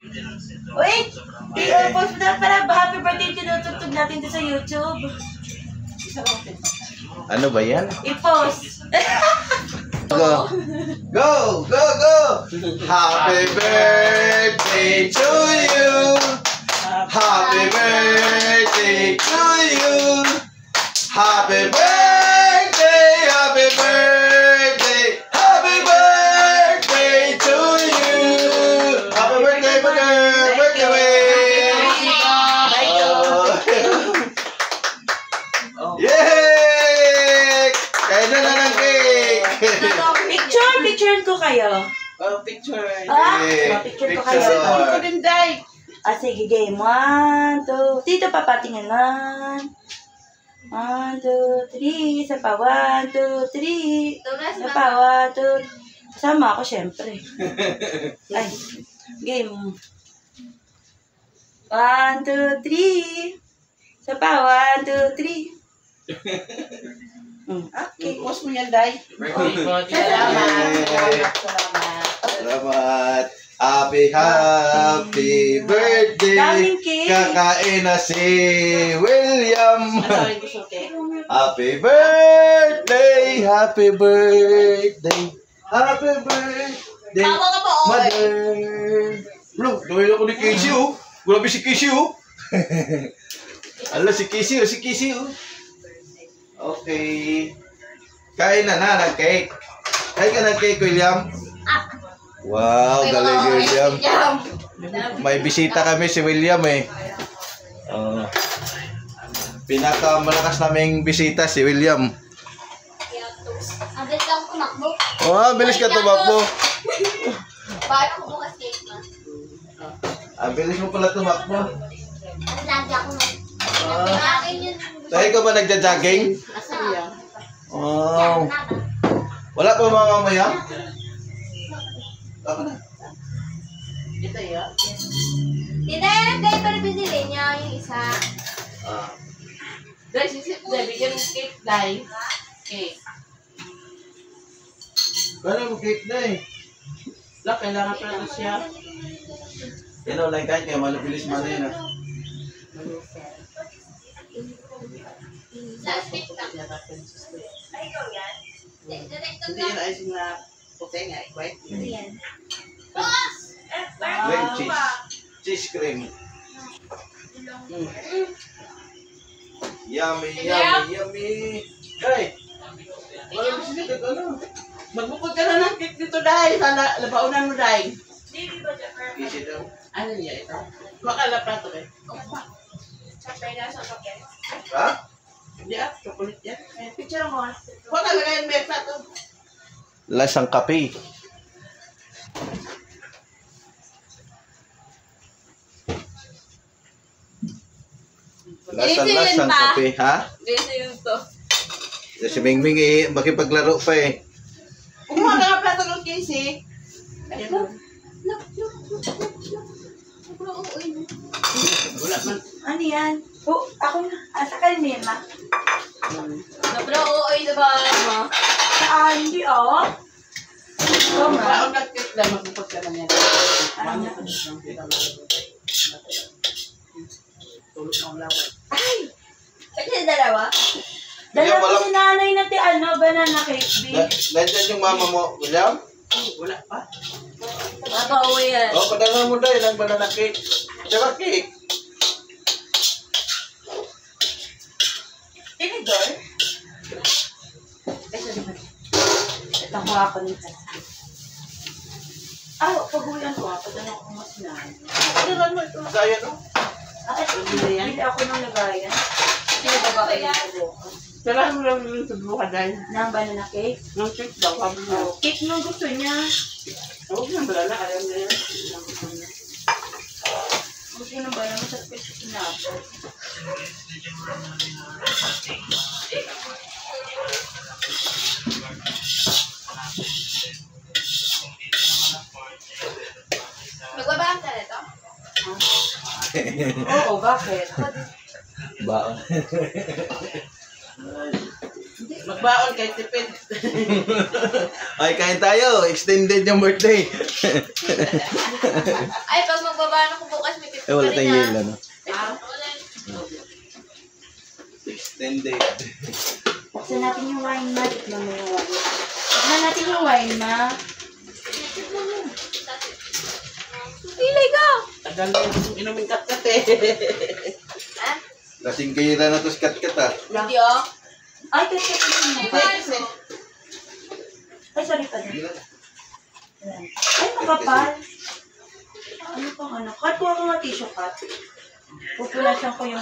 Wait! I-post mo na para happy birthday tinutugtog natin ito sa YouTube. Ano ba yan? I-post. Go! Go! Go! Go! Happy birthday to you! Happy birthday to you! Happy birthday! Happy birthday! Happy birthday to you! Happy birthday, birthday! Yay! Kaya na ng cake! Picture ko kayo. Oh, picture. Picture ko kayo. Ano ko din, Day? Sige, game. 1, 2. Dito papatingin. 1, 2, 3. Isa pa. 1, 2, 3. Isa pa. 1, 2. Kasama ako, syempre. Ay, game. 1, 2, 3. Isa pa. 1, 2, 3. Okay. Post mo yan, Day. Salamat. Happy birthday. Daming cake. Kakain na si William. Ano yung gusto, okay? Happy birthday. Happy birthday. Happy birthday. Tawa ka po, Mother. Bro, gawin ako ni Casey, oh. Grabe si Casey, oh. Ala, si Casey, oh. Si Casey, oh. Okay. Kain na ng cake. Kain ka ng cake, William. Wow, galing William. May bisita kami si William eh. Pinakamalakas naming bisita si William. Ang bilis lang tumakbo. Oh, bilis ka tumakbo. Paano ko bukas cake na? Ang bilis mo pala tumakbo. Ang lagi ako na. Akin yun. Tayo ka ba nagja-jogging? Asan yan? Wow. Wala pa mga mamaya? Ako na. Ito yun? Tita, yan ang diaper binili niya yung isa. Day, sisip, Day. Bigyan ng cake, Day. Cake. Gano'n mo cake na eh. Look, kailangan pala na siya. Yan o, lang kahit kaya malupilis man yun ah. Hindi yun ayos na puti nga, wait. Boss! Cream cheese. Cheese cream. Yummy, yummy, yummy. Hey! Wala mo siya ano? Magbukod ka na ng cake dito, Day. Sana, labaunan mo, Day. Easy daw. Ano niya ito? Makala plato eh. Ha? Hindi chocolate yan. Picture mo. Huwag ka lagayin may plato. Lasang kape. Lasang kape, ha? Dito yun to. Si Mingming eh, makipaglaro pa eh. Kumuha ka ng plato ng Casey. Ayun. Wala man. Ano yan? Ako na. Sa kanina. Nabro, oo, diba, ma? Saan? Hindi, oh. Baon na cake lang, magbukod ka na yan. Ano ka na tulog na ang laway. Ay! Kasi dalawa? Dala ko si nanay na banana cake, B. Nandiyan yung mama mo, William? Wala pa. Mapauwi yan. Oh, padala mo dahil ng banana cake. Tsaka cake. Tinidor? Ito ko ako nito. Pag-uwian ko, padala ko mas na. Padala mo ito. Kaya no? Hindi ako nang nagayan. Sino ba ba kayo nito? Kailangan mo lang yung subukan dahil. Ng banana cake? Ng cake daw, sabi mo. Cake nung gusto niya. Huwag nang balala, alam na yan. Gusto nang banana sa pinapos. Magbabahan ka na ito? Oo, bakit? Baon. Magbaon kay tipid. Ay, kain tayo. Extended yung birthday. Ay, pag magbabahan ako bukas, may 50 Wala pa rin tayong yelo, no? Extended. Buksan natin yung wine ma. Tignan mo yung wine. Tignan natin yung wine ma. Pilay ka! Tagal na yung inumin kat-kat eh. Lasing kayo na ito kat-kat ah. Hindi oh. Ay, kasi mo. Ay, sorry pa din. Ay, makapal. Ano pang ano? Cut ko ako ng tissue cut. Pupulasan ko yung...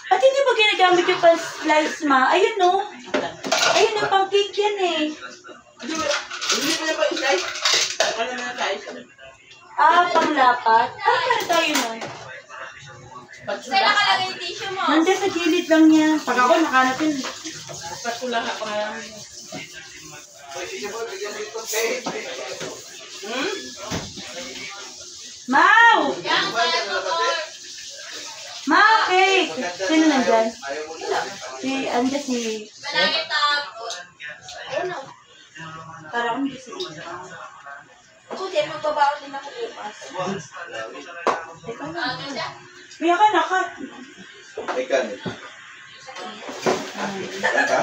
Pati hindi ba ginagamit yung pan-slice ma? Ayun no. Ayun no, pang cake yan eh. Hindi mo na ba i-slice? Ano na na-slice? Panglapat. Ano tayo nun? Saan nakalagay yung tissue mo? Nandiyan sa gilid lang niya. Pag ako nakanap yun. Patula ka pa nga. Mau! Yan, kaya ko to. Mau, cake! Sino nandyan? Andyan si... Malangit ako. Ayun o. Parang hindi si Ina. Ako din, magbabaon din ako bukas. Teka na. Ano siya? Kaya ka na, cut. Ikan. Ika?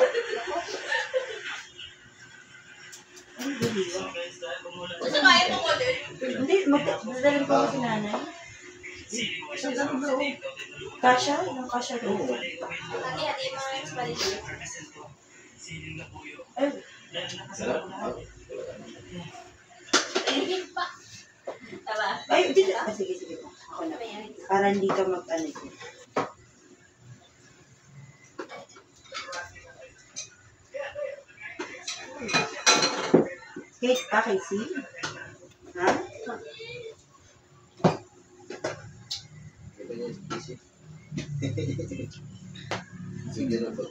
Gusto kaya mo ko din? Hindi, magdadaling ko si nanay. Kasha? Yung kasha doon. Hati-hati mo nga yung spaghetti. Ay, Ayun pa. Tama. ay, dito. Sige, sige. Ako na. Para hindi ka mag-ano. Cake pa, Casey? Ha? Sige na ba?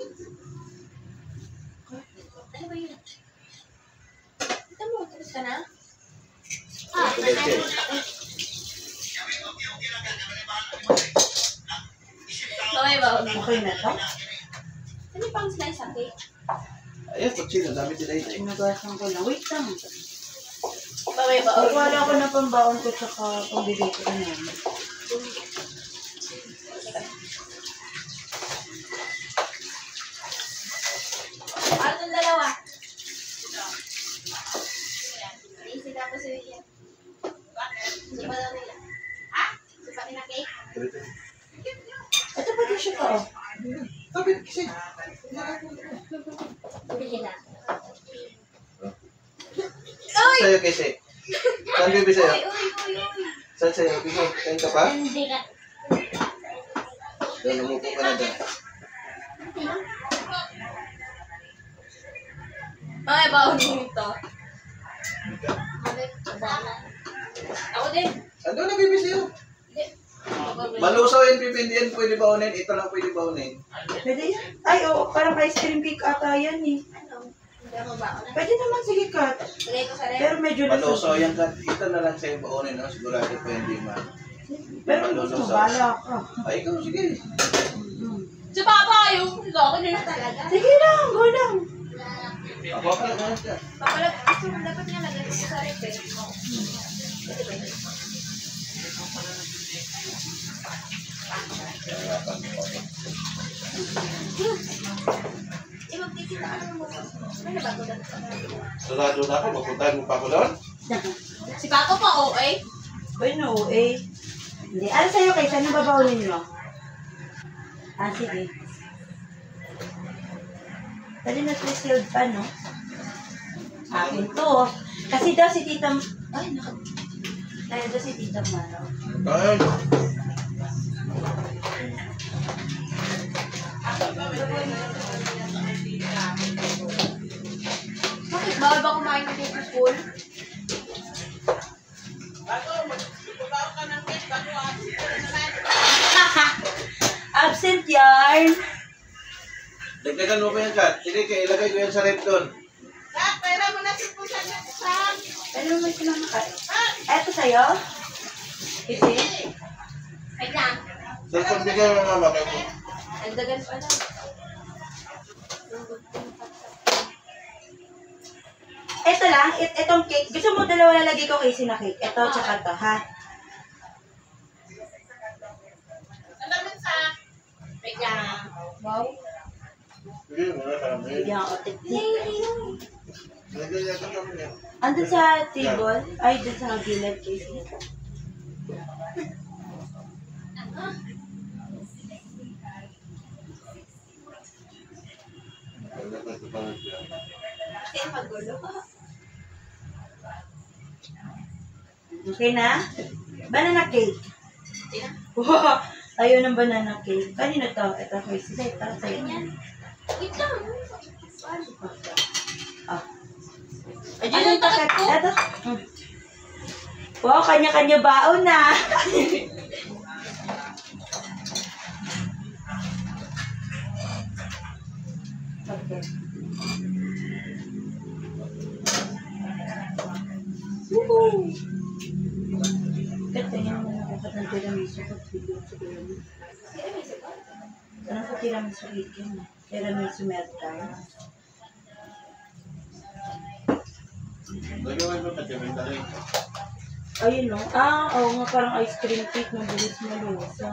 Ano ba yun? Ito mo, tapos ka na? Okay ba? Okay na to? Ano pang slice sa cake? Ayun, kutsino. Dami sila ito. Inugasan ko na. Wait lang. Okay ba? Wala ko na pambaon ko tsaka pambili ko na namin. Ano itong dalawa? Easy na po si William. Hindi ba daw nila? Ha? Gusto na cake? Ito pa din siya pa, oh. Sabi kasi. Bilhin na. Sa'yo kasi. Saan bibi sa'yo? Uy! Saan sa'yo? Bibi, kain ka pa? Hindi ka. Doon, umupo ka na doon. Okay ba? Ito. Ako din. Ano na bibi sa'yo? Hindi. Malusaw yan, bibi. Hindi yan pwede baunin. Ito lang pwede baunin. Pwede yan? Ay, oo. Parang ice cream cake ata yan eh. Ano? Hindi ako ba? Pwede naman, sige, cut. Lagay ko sa ref. Pero medyo Malusaw yan ka. Ito na lang sa'yo baunin. No? Sigurado pwede man. Pero gusto mo, bahala ka. Ay, ikaw, sige. Si Papa, yung loko nila talaga. Sige lang, go lang. Ako pa lang ka. Papalag, gusto mo dapat nga lagay ko sa ref eh. Magtitinda ka naman mo. Ano ba ito? Sarado na ako. Mapuntahan mo pa ako doon? Si Papa pa, okay? Bueno, eh. Hindi. Ano sa'yo, kay saan babaunin mo? Sige. Dali na sealed pa, no? Akin to. Kasi daw si Tita... Ay, dahil daw si Tita Mara. Ay. Bakit? Bawal ba kumain ng cake sa school? Absent yarn. Dagdagan mo pa yan, Kat. Sige, kaya ilagay ko yan sa rep doon. Ano naman sila nakain? Eto sa'yo? Isi? Wait lang. Cellphone bigyan mo mama kayo po. Nagdagan pa lang. Eto lang, itong cake. Gusto mo dalawa lalagay ko kasi na cake. Eto, tsaka to, ha? Wow. Bigyan ako teknik. Andun sa table? Ay, dun sa gilid, Casey. Kaya magulo. Okay na? Banana cake. Wow! Ayaw ng banana cake. Kanino to? Ito, Casey. Ito, sa'yo. Wait lang. Ah. Ayun yung takip ko. Ito. Wow, kanya-kanya baon na. Okay. Woohoo! Ganda yan mo dapat ng tiramisu pag video siguro. Ano sa tiramisu ikin? Tiramisu meltdown. Ayun no? Oo nga, parang ice cream cake na bilis malusa.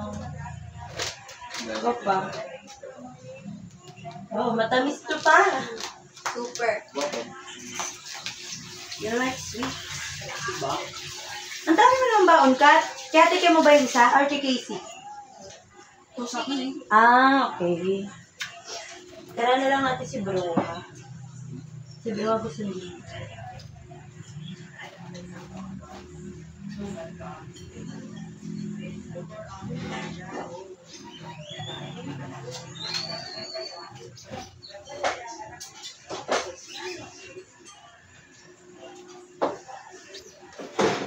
Ito pa. Matamis to pa. Super. You like sweet? Ang dami mo naman baon, Kat. Kaya tikin mo ba yung isa? Or kay Casey? Okay. Tara na lang natin si Broa. Si Broa gusto niya.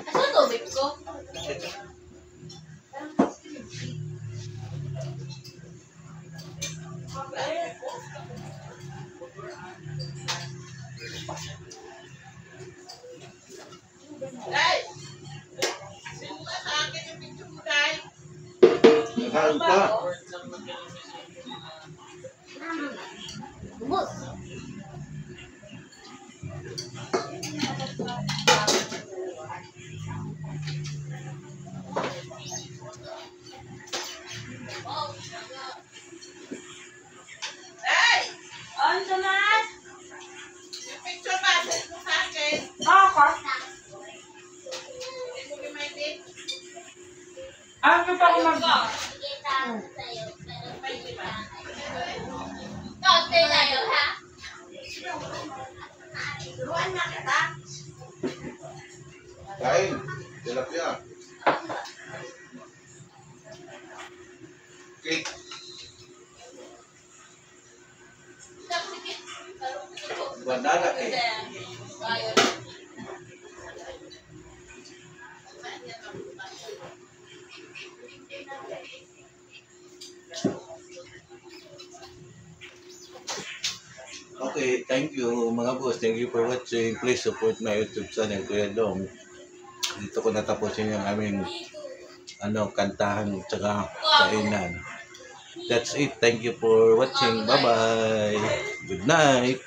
Asa tubig ko? Nakain pa. Bubos. On, Tomas! Picture ba? Send mo sa akin. Ako. Send mo kay Mikey. Ano pa ako mag... Kita sa'yo. Pero kita. Konti tayo, ha? Turuan na kita. Kain. Tilapia. Cake. Banana cake. Okay, thank you mga boss. Thank you for watching. Please support my YouTube channel, Kuya Dom. Dito ko natapusin yung aming kantahan tsaka kainan. That's it. Thank you for watching. Bye-bye. Good night.